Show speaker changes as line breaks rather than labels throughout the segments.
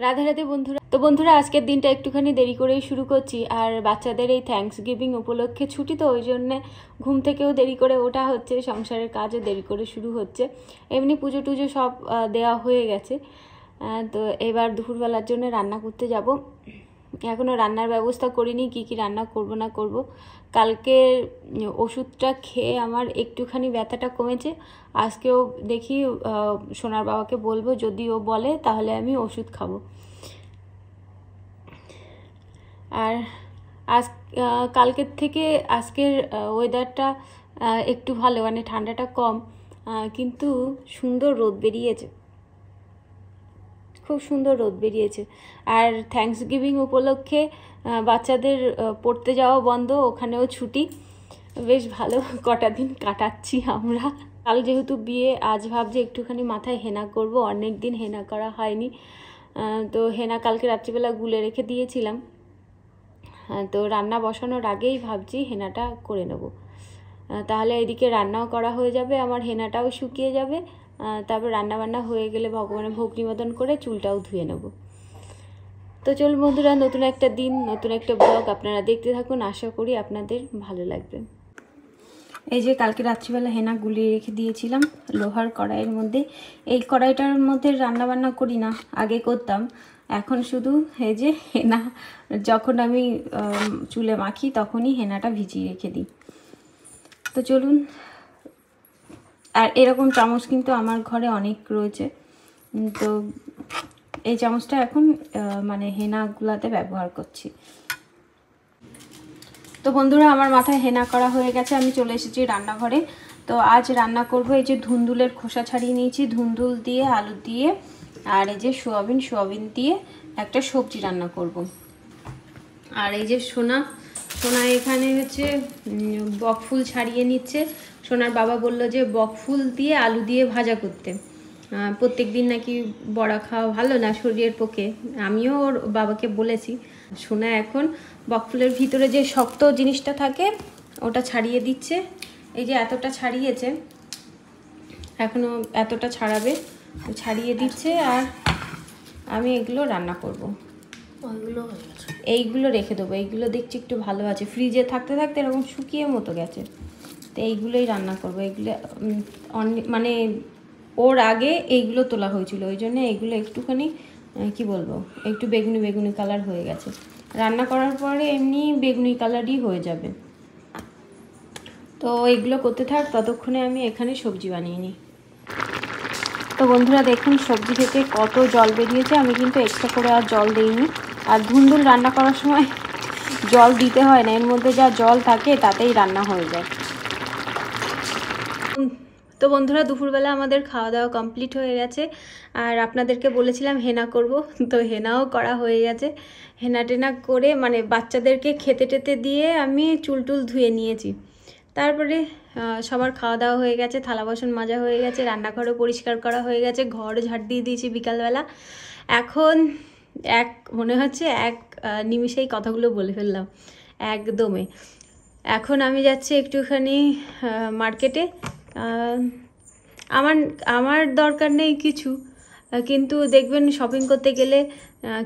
রাধে রাধে বন্ধুরা। তো বন্ধুরা, আজকের দিনটা একটুখানি দেরি করেই শুরু করছি। আর বাচ্চাদের এই থ্যাঙ্কস গিভিং উপলক্ষে ছুটি, তো ওই জন্যে ঘুম থেকেও দেরি করে ওঠা হচ্ছে, সংসারের কাজও দেরি করে শুরু হচ্ছে। এমনি পুজো টুজো সব দেওয়া হয়ে গেছে। তো এবার দুপুরবেলার জন্য রান্না করতে যাব। এখনও রান্নার ব্যবস্থা করিনি, কি কি রান্না করব না করব। কালকে ওষুধটা খেয়ে আমার একটুখানি ব্যথাটা কমেছে। আজকেও দেখি সোনার বাবাকে বলবো, যদি ও বলে তাহলে আমি ওষুধ খাবো। আর কালকের থেকে আজকের ওয়েদারটা একটু ভালো, মানে ঠান্ডাটা কম, কিন্তু সুন্দর রোদ বেরিয়েছে, খুব সুন্দর রোদ বেরিয়েছে। আর থ্যাঙ্কস গিভিং উপলক্ষে বাচ্চাদের পড়তে যাওয়া বন্ধ, ওখানেও ছুটি। বেশ ভালো কটা দিন কাটাচ্ছি আমরা। কাল যেহেতু বিয়ে, আজ ভাবছি একটুখানি মাথায় হেনা করব, অনেক দিন হেনা করা হয়নি। তো হেনা কালকে রাত্রিবেলা গুলে রেখে দিয়েছিলাম। তো রান্না বসানোর আগেই ভাবছি হেনাটা করে নেব, তাহলে এদিকে রান্নাও করা হয়ে যাবে, আমার হেনাটাও শুকিয়ে যাবে। তারপর রান্নাবান্না হয়ে গেলে ভগবানের ভোগ নিবেদন করে চুলটাও ধুয়ে নেব। তো চল বন্ধুরা, নতুন একটা দিন, নতুন একটা ব্লগ আপনারা দেখতে থাকুন, আশা করি আপনাদের ভালো লাগবে। এই যে কালকে রাত্রিবেলা হেনা গুলিয়ে রেখে দিয়েছিলাম লোহার কড়াইয়ের মধ্যে। এই কড়াইটার মধ্যে রান্নাবান্না করি না, আগে করতাম। এখন শুধু এই যে হেনা যখন আমি চুলে মাখি তখনই হেনাটা ভিজিয়ে রেখে দিই। তো চলুন। আর এরকম চামচ কিন্তু আমার ঘরে অনেক রয়েছে, তো এই চামচটা এখন মানে হেনা গুলাতে ব্যবহার করছি। তো বন্ধুরা, আমার মাথায় হেনা করা হয়ে গেছে, আমি চলে এসেছি রান্নাঘরে। তো আজ রান্না করব, এই যে ধুন্দুলের খোসা ছাড়িয়ে নিয়েছি, ধুন্দুল দিয়ে আলু দিয়ে আর এই যে সোয়াবিন দিয়ে একটা সবজি রান্না করব। আর এই যে সোনা এখানে হচ্ছে বকফুল ছাড়িয়ে নিচ্ছে। সোনার বাবা বললো যে বকফুল দিয়ে আলু দিয়ে ভাজা করতে। প্রত্যেক দিন নাকি বড়া খাওয়া ভালো না শরীরের পক্ষে, আমিও ওর বাবাকে বলেছি। সোনা এখন বকফুলের ভিতরে যে শক্ত জিনিসটা থাকে ওটা ছাড়িয়ে দিচ্ছে। এই যে এতটা ছাড়িয়েছে, এখনও এতটা ছাড়াবে, ছাড়িয়ে দিচ্ছে। আর আমি এগুলো রান্না করব। এইগুলো রেখে দেবো, এইগুলো দেখছি একটু ভালো আছে, ফ্রিজে থাকতে থাকতে এরকম শুকিয়ে মতো গেছে। তো এইগুলোই রান্না করবো। এগুলো মানে ওর আগে এইগুলো তোলা হয়েছিল, ওই জন্য এইগুলো একটুখানি কি বলবো, একটু বেগুনি কালার হয়ে গেছে। রান্না করার পরে এমনি বেগুনি কালারই হয়ে যাবে। তো এইগুলো করতে থাক, ততক্ষণে আমি এখানে সবজি বানিয়ে নিই। তো বন্ধুরা দেখুন, সবজি থেকে কত জল বেরিয়েছে, আমি কিন্তু এক্সট্রা করে আর জল দিইনি। আর ধুন্দুল রান্না করার সময় জল দিতে হয় না, এর মধ্যে যা জল থাকে তাতেই রান্না হয়ে যায়। তো বন্ধুরা, দুপুরবেলা আমাদের খাওয়া দাওয়া কমপ্লিট হয়ে গেছে। আর আপনাদেরকে বলেছিলাম হেনা করব, তো হেনাও করা হয়ে গেছে। হেনা টেনা করে মানে বাচ্চাদেরকে খেতে টেতে দিয়ে আমি চুল টুল ধুয়ে নিয়েছি। তারপরে সবার খাওয়া দাওয়া হয়ে গেছে, থালা বাসন মাজা হয়ে গেছে, রান্নাঘরও পরিষ্কার করা হয়ে গেছে, ঘর ঝাড় দিয়ে দিয়েছি বিকালবেলা। এখন মনে হচ্ছে এক নিমিষেই কথাগুলো বলে ফেললাম একদমই। এখন আমি যাচ্ছি একটুখানি মার্কেটে। আমার দরকার নেই কিছু, কিন্তু দেখবেন শপিং করতে গেলে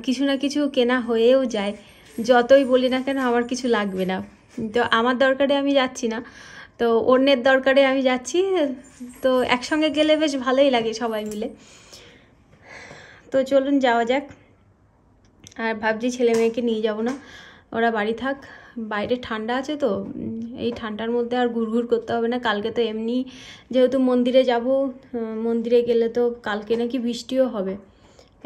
কিছু না কিছু কেনা হয়েও যায়। যতই বলি না কেন আমার কিছু লাগবে না, তো আমার দরকারে আমি যাচ্ছি না, তো অন্যের দরকারে আমি যাচ্ছি। তো একসঙ্গে গেলে বেশ ভালোই লাগে সবাই মিলে। তো চলুন যাওয়া যাক। আর ভাবছি ছেলে মেয়েকে নিয়ে যাব না, ওরা বাড়ি থাক। বাইরে ঠান্ডা আছে, তো এই ঠান্ডার মধ্যে আর ঘুরঘুর করতে হবে না। কালকে তো এমনি যেহেতু মন্দিরে যাব, মন্দিরে গেলে তো কালকে নাকি বৃষ্টিও হবে।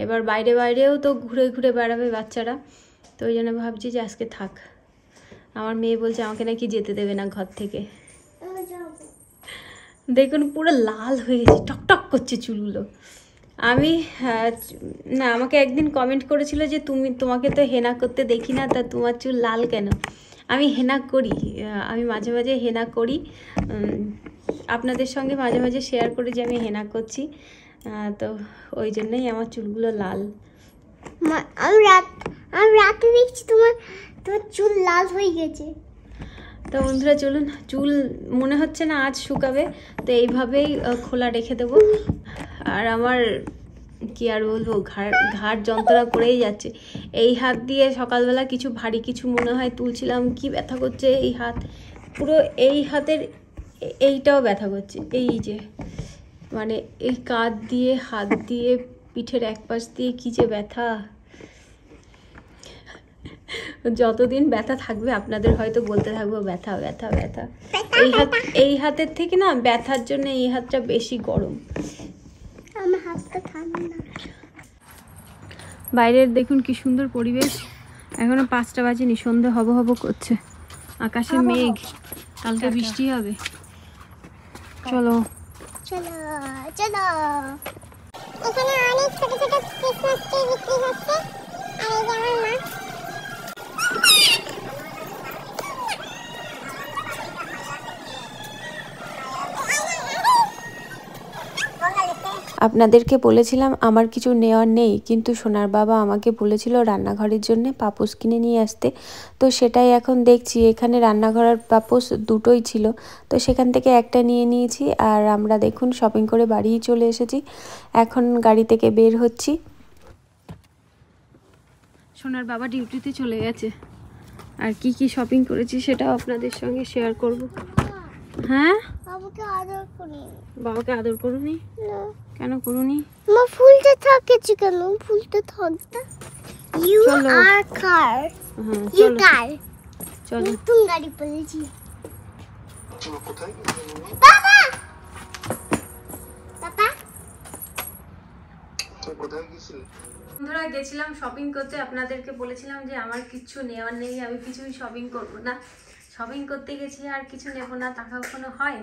এবার বাইরেও তো ঘুরে ঘুরে বেড়াবে বাচ্চারা, তো ওই জন্য ভাবছি যে আজকে থাক। আমার মেয়ে বলছে আমাকে নাকি যেতে দেবে না ঘর থেকে। দেখুন পুরো লাল হয়ে গেছে, টকটক করছে চুলগুলো। আমি না, আমাকে একদিন কমেন্ট করেছিল যে তোমাকে তো হেনা করতে দেখি না, তা তোমার চুল লাল কেন? আমি হেনা করি, আমি মাঝে মাঝে হেনা করি, আপনাদের সঙ্গে মাঝে মাঝে শেয়ার করি যে আমি হেনা করছি। তো ওই জন্যই আমার চুলগুলো লাল।
আমি রাতে দেখছি তোমার চুল লাল হয়ে গেছে।
তো বন্ধুরা চলুন, চুল মনে হচ্ছে না আজ শুকাবে, তো এইভাবেই খোলা রেখে দেবো। আর আমার কি আর বলবো, ঘাড় যন্ত্রণা করেই যাচ্ছে। এই হাত দিয়ে সকালবেলা কিছু ভারী কিছু মনে হয় তুলছিলাম, কি ব্যথা করছে এই হাত, পুরো এই হাতের এইটাও ব্যথা করছে। এই যে মানে এই কাঁধ দিয়ে, হাত দিয়ে, পিঠের এক পাশ দিয়ে কি যে ব্যথা। যতদিন ব্যথা থাকবে আপনাদের হয়তো বলতে থাকবো ব্যথা ব্যথা ব্যথা। এই হাতের থেকে না ব্যথার জন্য এই হাতটা বেশি গরম।
আমার হাতটা ঠান্ডা।
বাইরের দেখুন কি সুন্দর পরিবেশ। এখনো 5টা বাজেনি, সন্ধে হব হব করছে, আকাশে মেঘ, কালকে বৃষ্টি হবে। চলো
চলো চলো। এখানে অনেক ছোট ছোট ক্রিসমাস ট্রি বিক্রি হচ্ছে। আর এই যে আমার মা।
আপনাদেরকে বলেছিলাম আমার কিছু নেওয়ার নেই, কিন্তু সোনার বাবা আমাকে বলেছিল রান্নাঘরের জন্য পাপোশ কিনে নিয়ে আসতে। তো সেটাই এখন দেখছি, এখানে রান্নাঘর আর পাপোশ দুটোই ছিল, তো সেখান থেকে একটা নিয়ে নিয়েছি। আর আমরা দেখুন শপিং করে বাড়িই চলে এসেছি, এখন গাড়ি থেকে বের হচ্ছি।
সোনার বাবা ডিউটিতে চলে গেছে, আর কি কি শপিং করেছি সেটাও আপনাদের সঙ্গে শেয়ার করব। হ্যাঁ,
বাবাকে আদর করি।
বাবাকে আদর করুনি?
না।
কেন করুনি?
মা ফুলটা থাকেছে কেন? ফুলটা থাকবে। ইউ আর কার।
হ্যাঁ
ইউ
চলো
কার।
চলো।
নতুন গাড়ি পেয়েছি। বাবা বাবা
কোথায় গেছিলে?
বন্ধুরা গেছিলাম শপিং করতে, আপনাদেরকে বলেছিলাম যে আমার কিছু নেওয়ার নেই, আমি কিছুই শপিং করব না। শপিং করতে গেছি আর কিছু নেব না, তা কখনো হয়?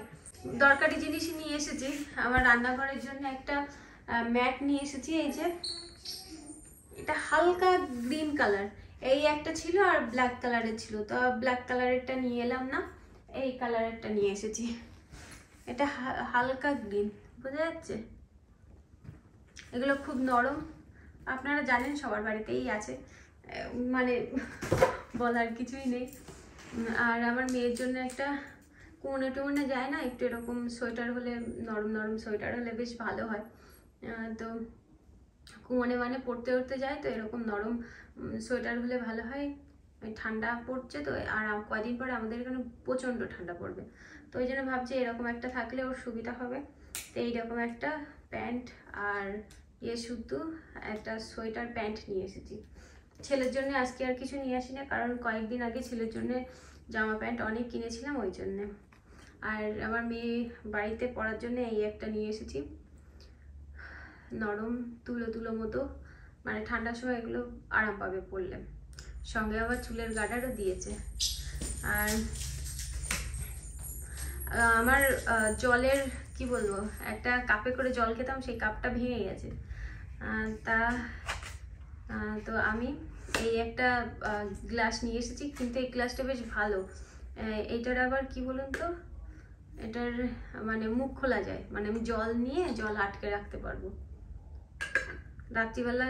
দরকারি জিনিসই নিয়ে এসেছি। আমার রান্নাঘরের জন্য একটা ম্যাট নিয়ে এসেছি, এই যে এটা হালকা গ্রিন কালার, এই একটা ছিল আর ব্ল্যাক কালারের ছিল, তো ব্ল্যাক কালারেরটা নিয়ে এলাম না, এই কালারেরটা নিয়ে এসেছি। এটা হালকা গ্রিন, বোঝা যাচ্ছে? এগুলো খুব নরম, আপনারা জানেন সবার বাড়িতেই আছে, মানে বলার কিছুই নেই। আর আমার মেয়ের জন্য একটা কোমরে টোমনে যায় না, একটু এরকম সোয়েটার হলে, নরম নরম সোয়েটার হলে বেশ ভালো হয়। তো কোমরে মানে পড়তে পড়তে যায়, তো এরকম নরম সোয়েটার হলে ভালো হয়। ঠান্ডা পড়ছে তো, আর কয়দিন পরে আমাদের এখানে প্রচণ্ড ঠান্ডা পড়বে, তো ওই জন্য ভাবছি এরকম একটা থাকলে ওর সুবিধা হবে। তো এইরকম একটা প্যান্ট আর শুদ্ধ একটা সোয়েটার প্যান্ট নিয়ে এসেছি। ছেলের জন্য আজকে আর কিছু নিয়ে আসি না, কারণ কয়েকদিন আগে ছেলের জন্য জামা প্যান্ট অনেক কিনেছিলাম ওই জন্যে। আর আমার মেয়ে বাড়িতে পরার জন্য এই একটা নিয়ে এসেছি, নরম তুলো তুলো মতো, মানে ঠান্ডার সময় এগুলো আরাম পাবে পরলে। সঙ্গে আবার চুলের গার্ডারও দিয়েছে। আর আমার জলের কি বলবো, একটা কাপে করে জল খেতাম, সেই কাপটা ভেঙে গেছে। তো আমি এই একটা গ্লাস নিয়ে এসেছি, কিন্তু এই গ্লাসটা বেশ ভালো। এইটার আবার কি বলুন তো, এটার মানে মুখ খোলা যায়, মানে আমি জল নিয়ে জল আটকে রাখতে পারবো। রাত্রিবেলা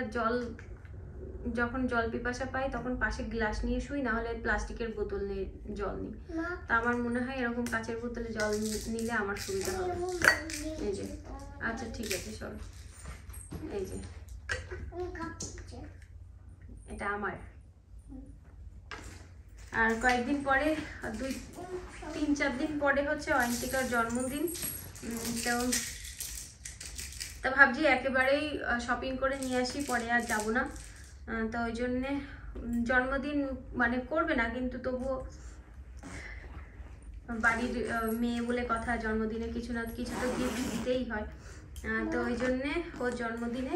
যখন জল পিপাসা পাই তখন পাশে গ্লাস নিয়ে শুই, না হলে প্লাস্টিকের বোতল নিয়ে জল নিই। তা আমার মনে হয় এরকম কাচের বোতলে জল নিলে আমার সুবিধা হবে। এই যে, আচ্ছা ঠিক আছে সব, এই যে এটা আমার। আর কয়েকদিন পরে, 2-3-4 দিন পরে হচ্ছে অয়ন্তিকার জন্মদিন, তো ভাবছি একেবারেই শপিং করে নিয়ে আসি, পরে আর যাব না। তো ওই জন্যে জন্মদিন মানে করবে না, কিন্তু তবুও বাড়ির মেয়ে বলে কথা, জন্মদিনে কিছু না কিছু তো গিফট দিতেই হয়। তো ওই জন্যে ওর জন্মদিনে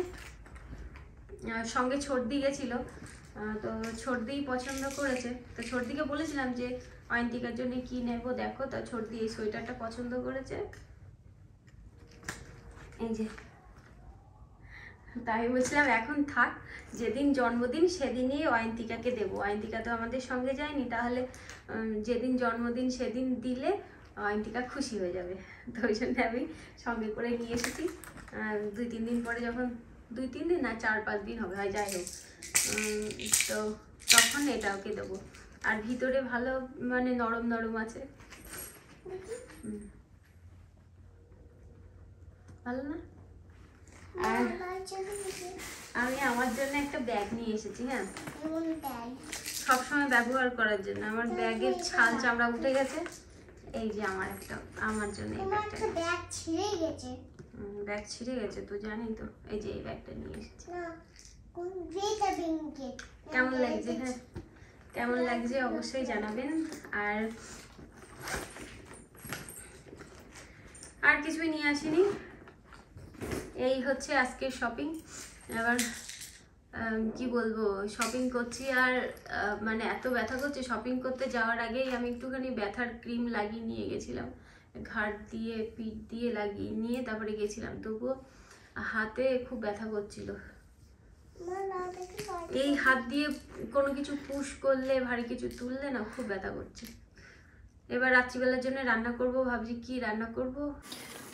সঙ্গে ছর্দি গেছিলো, তো ছর্দিই পছন্দ করেছে। তো ছর্দিকে বলেছিলাম যে অয়ন্তিকার জন্য কি নেব দেখো, তো ছর্দি এই সোয়েটারটা পছন্দ করেছে, এই যে। তাই বলছিলাম এখন থাক, যেদিন জন্মদিন সেদিনই অয়ন্তিকাকে দেবো। অয়ন্তিকা তো আমাদের সঙ্গে যায়নি, তাহলে যেদিন জন্মদিন সেদিন দিলে অয়ন্তিকা খুশি হয়ে যাবে। তো ওই জন্য আমি সঙ্গে করে নিয়ে এসেছি। 2-3 দিন পরে, যখন 2-3 দিন না 4-5 দিন হবে হয়, যাই হোক, তো তখন এটা ওকে দেবো। আর ভিতরে ভালো মানে নরম নরম আছে, ভালো না? আর আমি আমার জন্য একটা ব্যাগ নিয়ে এসেছি। হ্যাঁ, সবসময় ব্যবহার করার জন্য। আমার ব্যাগের ছাল চামড়া উঠে গেছে। এই যে আমার জন্য এই ব্যাগটা।
ব্যাগ ছিঁড়ে গেছে।
ব্যাগ ছিঁড়ে গেছে তো জানি তো। এই যে এই ব্যাগটা নিয়ে এসেছি। কেমন লাগছে? হ্যাঁ, কেমন লাগছে অবশ্যই জানাবেন। আর কিছুই নিয়ে আসিনি। এই হচ্ছে আজকের শপিং। এবার কি বলবো, শপিং করছি আর মানে এত ব্যথা করছে। শপিং করতে যাওয়ার আগেই আমি একটুখানি ব্যথার ক্রিম লাগিয়ে নিয়ে গেছিলাম, ঘাট দিয়ে পিঠ দিয়ে লাগিয়ে নিয়ে তারপরে গেছিলাম। তবুও হাতে খুব ব্যথা করছিল। এই হাত দিয়ে কোনো কিছু পুশ করলে, ভারী কিছু তুললে না খুব ব্যথা করছে। এবার রাত্রিবেলার জন্য রান্না করব, ভাবছি কি রান্না করব।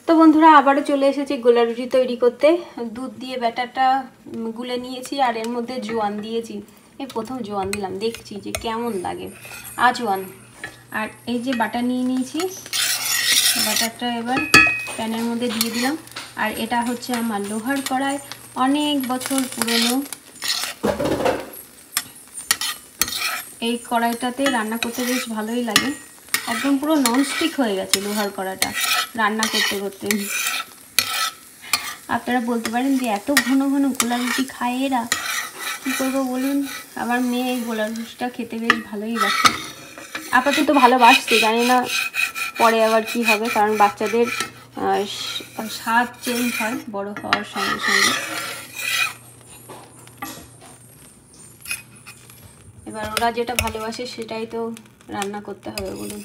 তো বন্ধুরা, আবারও চলে এসেছি গোলা রুটি তৈরি করতে। দুধ দিয়ে ব্যাটারটা গুলে নিয়েছি আর এর মধ্যে জোয়ান দিয়েছি। এই প্রথম জোয়ান দিলাম, দেখছি যে কেমন লাগে। আজওয়ান। আর এই যে বাটার নিয়ে নিয়েছি, বাটারটা এবার প্যানের মধ্যে দিয়ে দিলাম। আর এটা হচ্ছে আমার লোহার কড়াই, অনেক বছর পুরনো। এই কড়াইটাতে রান্না করতে বেশ ভালোই লাগে। একদম পুরো ননস্টিক হয়ে গেছে লোহার কড়াইটা রান্না করতে করতে। আপনারা বলতে পারেন যে এত ঘন ঘন গোলা রুটি খায় এরা, কী করবো বলুন। আমার মেয়ে এই গোলা রুটিটা খেতে বেশ ভালোই বাসে। আপাতত ভালোবাসছে, জানি না পরে আবার কি হবে, কারণ বাচ্চাদের স্বাদ চেঞ্জ হয় বড় হওয়ার সঙ্গে সঙ্গে। এবার ওরা যেটা ভালোবাসে সেটাই তো রান্না করতে হবে বলুন।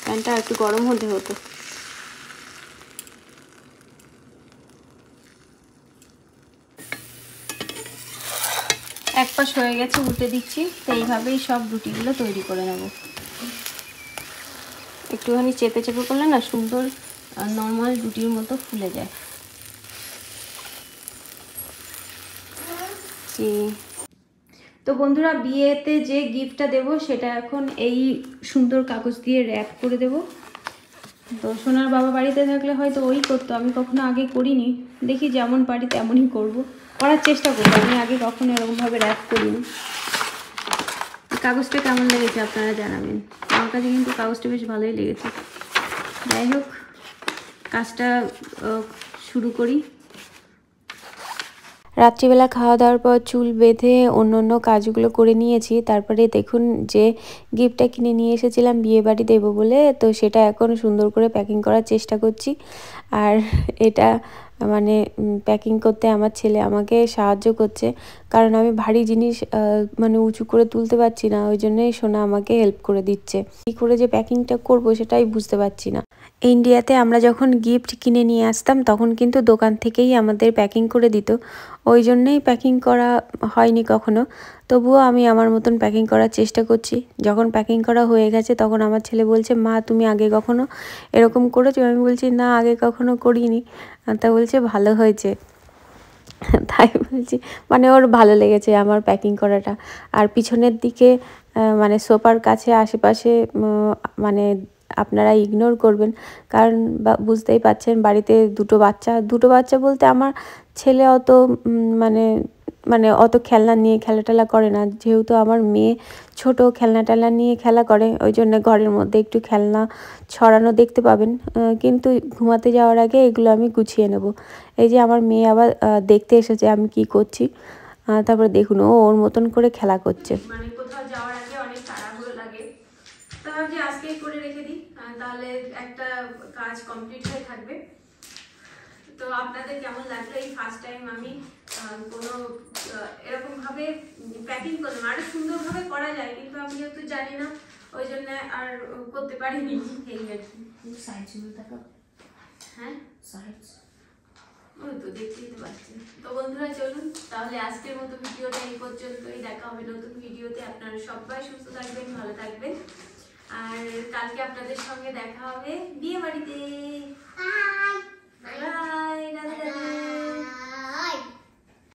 প্যানটা একটু গরম হতে হতো। এক পাশ হয়ে গেছে, উল্টে দিচ্ছি। তো এইভাবেই সব রুটিগুলো তৈরি করে নেব। একটুখানি চেপে চেপে করলে না সুন্দর নর্মাল রুটির মতো ফুলে যায়। তো বন্ধুরা, বিয়েতে যে গিফটটা দেব সেটা এখন এই সুন্দর কাগজ দিয়ে র্যাপ করে দেব। তো সোনার বাবা বাড়িতে থাকলে হয়তো ওই করতো, আমি কখনো আগে করিনি। দেখি যেমন পারি তেমনই করব, করার চেষ্টা করবো। আমি আগে কখনো এরকমভাবে র্যাপ করিনি। কাগজটা কেমন লেগেছে আপনারা জানাবেন। আমার কাছে কিন্তু কাগজটা বেশ ভালোই লেগেছে। যাই হোক, কাজটা শুরু করি।
রাত্রিবেলা খাওয়া দাওয়ার পর চুল বেঁধে অন্য কাজগুলো করে নিয়েছি। তারপরে দেখুন যে গিফটটা কিনে নিয়ে এসেছিলাম বিয়েবাড়ি দেবো বলে, তো সেটা এখন সুন্দর করে প্যাকিং করার চেষ্টা করছি। আর এটা মানে প্যাকিং করতে আমার ছেলে আমাকে সাহায্য করছে, কারণ আমি ভারী জিনিস মানে উঁচু করে তুলতে পারছি না। ওই জন্যই সোনা আমাকে হেল্প করে দিচ্ছে। কী করে যে প্যাকিংটা করব সেটাই বুঝতে পারছি না। ইন্ডিয়াতে আমরা যখন গিফট কিনে নিয়ে আসতাম তখন কিন্তু দোকান থেকেই আমাদের প্যাকিং করে দিত, ওই জন্যেই প্যাকিং করা হয়নি কখনো। তবুও আমি আমার মতন প্যাকিং করার চেষ্টা করছি। যখন প্যাকিং করা হয়ে গেছে তখন আমার ছেলে বলছে, মা তুমি আগে কখনো এরকম করেছো? আমি বলছি না, আগে কখনো করিনি। তা বলছে ভালো হয়েছে। তাই বলছি, মানে ওর ভালো লেগেছে আমার প্যাকিং করাটা। আর পিছনের দিকে মানে সোফার কাছে আশেপাশে মানে আপনারা ইগনোর করবেন, কারণ বুঝতেই পাচ্ছেন বাড়িতে দুটো বাচ্চা বলতে আমার ছেলে অত মানে অত খেলনা নিয়ে খেলা করে না। যেহেতু আমার মেয়ে ছোট, খেলনা নিয়ে খেলা করে, ওই জন্য ঘরের মধ্যে একটু খেলনা ছড়ানো দেখতে পাবেন। কিন্তু ঘুমাতে যাওয়ার আগে এগুলো আমি গুছিয়ে নেব। এই যে আমার মেয়ে আবার দেখতে এসেছে আমি কি করছি। তারপরে দেখুন ও ওর মতন করে খেলা করছে।
মানে কোথাও যাওয়ার আগে অনেক তাড়াহুড়ো লাগে, তো ভাবছি আজকেই করে রেখে দিই, তাহলে একটা কাজ কমপ্লিট হয়ে থাকবে। তো আপনাদের কেমন লাগলো এই ফার্স্ট টাইম আমি কোনো এরকম ভাবে প্যাকিং করলাম? আরো সুন্দরভাবে করা যায়, কিন্তু আমি যেহেতু জানি না ওই জন্য আর করতে পারিনি। এই আর কি। সাইজগুলো দেখো। হ্যাঁ, সাইজ ওই তো দেখতেই তো পাচ্ছেন। তো বন্ধুরা চলুন তাহলে আজকের মতো ভিডিওটা এই পর্যন্তই। দেখা হবে নতুন ভিডিওতে। আপনারা সবাই সুস্থ থাকবেন, ভালো থাকবেন। আর কালকে আপনাদের সঙ্গে দেখা হবে বিয়ে বাড়িতে। Bye bye.